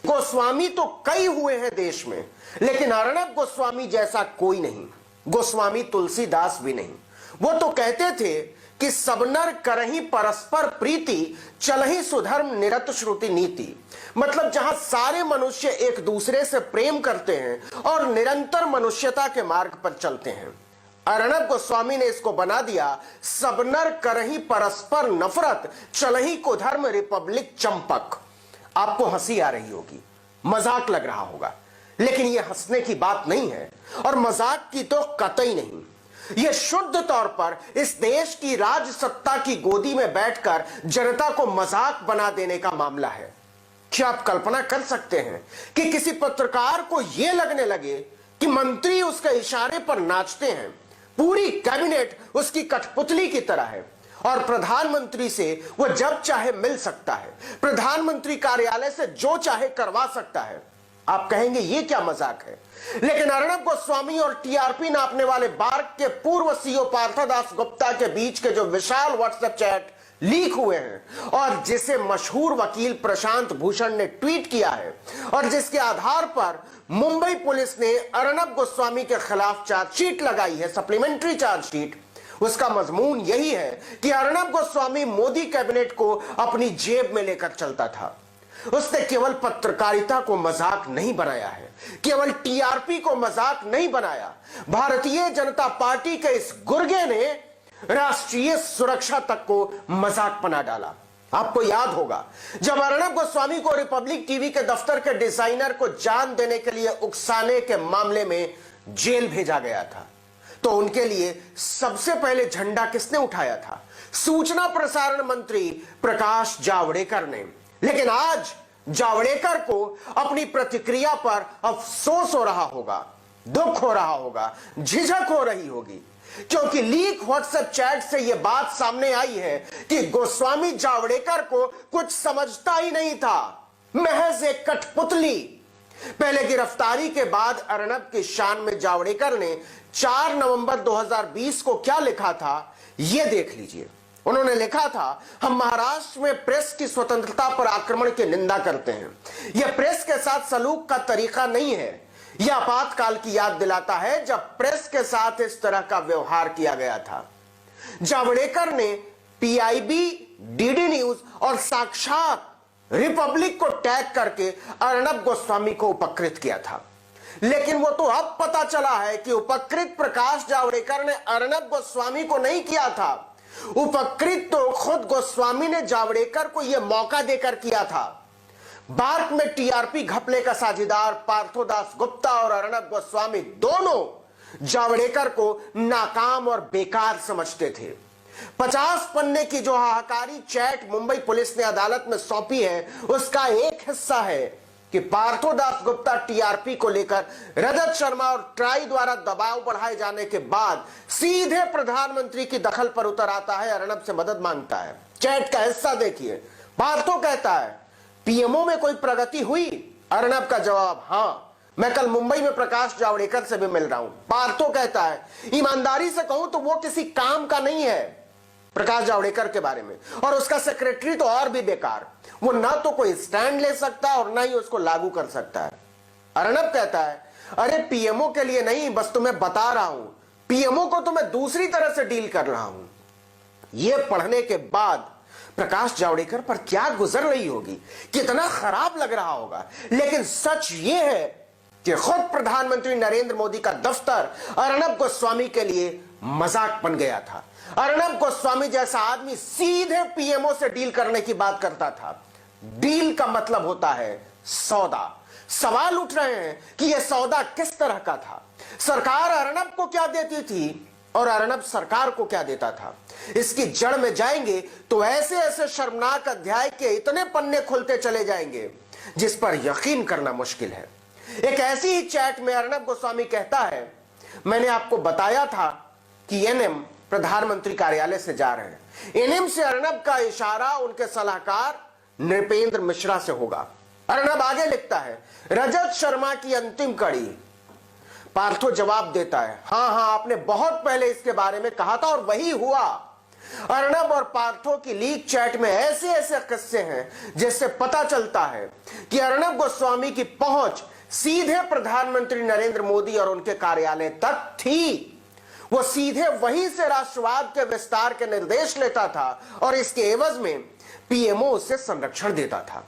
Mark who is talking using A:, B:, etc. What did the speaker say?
A: गोस्वामी तो कई हुए हैं देश में, लेकिन अर्णब गोस्वामी जैसा कोई नहीं। गोस्वामी तुलसीदास भी नहीं। वो तो कहते थे कि सब नर करहि परस्पर प्रीति, चलहि सुधर्म निरत श्रुति नीति। मतलब जहां सारे मनुष्य एक दूसरे से प्रेम करते हैं और निरंतर मनुष्यता के मार्ग पर चलते हैं। अर्णब गोस्वामी ने इसको बना दिया सब नर करहि परस्पर नफरत, चलहि कुधर्म रिपब्लिक चंपक। आपको हंसी आ रही होगी, मजाक लग रहा होगा, लेकिन यह हंसने की बात नहीं है और मजाक की तो कतई नहीं। यह शुद्ध तौर पर इस देश की राज सत्ता की गोदी में बैठकर जनता को मजाक बना देने का मामला है। क्या आप कल्पना कर सकते हैं कि किसी पत्रकार को यह लगने लगे कि मंत्री उसके इशारे पर नाचते हैं, पूरी कैबिनेट उसकी कठपुतली की तरह है और प्रधानमंत्री से वो जब चाहे मिल सकता है, प्रधानमंत्री कार्यालय से जो चाहे करवा सकता है। आप कहेंगे ये क्या मजाक है, लेकिन अर्णब गोस्वामी और टीआरपी नापने वाले बार्क के पूर्व सीईओ पार्थोदास गुप्ता के बीच के जो विशाल व्हाट्सएप चैट लीक हुए हैं और जिसे मशहूर वकील प्रशांत भूषण ने ट्वीट किया है और जिसके आधार पर मुंबई पुलिस ने अर्णब गोस्वामी के खिलाफ चार्जशीट लगाई है, सप्लीमेंट्री चार्जशीट, उसका मजमून यही है कि अर्णब गोस्वामी मोदी कैबिनेट को अपनी जेब में लेकर चलता था। उसने केवल पत्रकारिता को मजाक नहीं बनाया है, केवल टीआरपी को मजाक नहीं बनाया, भारतीय जनता पार्टी के इस गुर्गे ने राष्ट्रीय सुरक्षा तक को मजाक बना डाला। आपको याद होगा जब अर्णब गोस्वामी को रिपब्लिक टीवी के दफ्तर के डिजाइनर को जान देने के लिए उकसाने के मामले में जेल भेजा गया था, तो उनके लिए सबसे पहले झंडा किसने उठाया था? सूचना प्रसारण मंत्री प्रकाश जावड़ेकर ने। लेकिन आज जावड़ेकर को अपनी प्रतिक्रिया पर अफसोस हो रहा होगा, दुख हो रहा होगा, झिझक हो रही होगी, क्योंकि लीक व्हाट्सएप चैट से यह बात सामने आई है कि गोस्वामी जावड़ेकर को कुछ समझता ही नहीं था, महज एक कठपुतली। पहले गिरफ्तारी के बाद अर्णब की शान में जावड़ेकर ने 4 नवंबर 2020 को क्या लिखा था, यह देख लीजिए। उन्होंने लिखा था, हम महाराष्ट्र में प्रेस की स्वतंत्रता पर आक्रमण की निंदा करते हैं। यह प्रेस के साथ सलूक का तरीका नहीं है। यह आपातकाल की याद दिलाता है जब प्रेस के साथ इस तरह का व्यवहार किया गया था। जावड़ेकर ने पीआईबी, डीडी न्यूज और साक्षात रिपब्लिक को टैग करके अर्णब गोस्वामी को उपकृत किया था। लेकिन वो तो अब पता चला है कि उपकृत प्रकाश जावड़ेकर ने अर्णब गोस्वामी को नहीं किया था, उपकृत तो खुद गोस्वामी ने जावड़ेकर को यह मौका देकर किया था। बार्क में टीआरपी घपले का साझेदार पार्थोदास गुप्ता और अर्णब गोस्वामी दोनों जावड़ेकर को नाकाम और बेकार समझते थे। 50 पन्ने की जो हाहाकारी चैट मुंबई पुलिस ने अदालत में सौंपी है, उसका एक हिस्सा है कि पार्थोदास गुप्ता टीआरपी को लेकर रजत शर्मा और ट्राई द्वारा दबाव बढ़ाए जाने के बाद सीधे प्रधानमंत्री की दखल पर उतर आता है, अर्णब से मदद मांगता है। चैट का हिस्सा देखिए। पार्थो कहता है, पीएमओ में कोई प्रगति हुई? अर्णब का जवाब, हाँ, मैं कल मुंबई में प्रकाश जावड़ेकर से भी मिल रहा हूं। पार्थो कहता है, ईमानदारी से कहूं तो वो किसी काम का नहीं है प्रकाश जावड़ेकर के बारे में, और उसका सेक्रेटरी तो और भी बेकार, वो ना तो कोई स्टैंड ले सकता और ना ही उसको लागू कर सकता है। अर्णब कहता है, अरे पीएमओ के लिए नहीं, बस तुम्हें बता रहा हूं, पीएमओ को तो मैं दूसरी तरह से डील कर रहा हूं। यह पढ़ने के बाद प्रकाश जावड़ेकर पर क्या गुजर रही होगी, कितना खराब लग रहा होगा। लेकिन सच यह है कि खुद प्रधानमंत्री नरेंद्र मोदी का दफ्तर अर्णब गोस्वामी के लिए मजाक बन गया था। अर्णब गोस्वामी जैसा आदमी सीधे पीएमओ से डील करने की बात करता था। डील का मतलब होता है सौदा। सवाल उठ रहे हैं कि यह सौदा किस तरह का था? सरकार अर्णब को क्या देती थी और अर्णब सरकार को क्या देता था? इसकी जड़ में जाएंगे तो ऐसे ऐसे शर्मनाक अध्याय के इतने पन्ने खुलते चले जाएंगे जिस पर यकीन करना मुश्किल है। एक ऐसी ही चैट में अर्णब गोस्वामी कहता है, मैंने आपको बताया था कि एनएम प्रधानमंत्री कार्यालय से जा रहे हैं। एनएम से अर्णब का इशारा उनके सलाहकार नृपेंद्र मिश्रा से होगा। अर्णब आगे लिखता है, रजत शर्मा की अंतिम कड़ी। पार्थो जवाब देता है, हां हां, आपने बहुत पहले इसके बारे में कहा था और वही हुआ। अर्नब और पार्थो की लीक चैट में ऐसे ऐसे किस्से हैं जिससे पता चलता है कि अर्नब गोस्वामी की पहुंच सीधे प्रधानमंत्री नरेंद्र मोदी और उनके कार्यालय तक थी। वो सीधे वहीं से राष्ट्रवाद के विस्तार के निर्देश लेता था और इसके एवज में पीएमओ उसे संरक्षण देता था।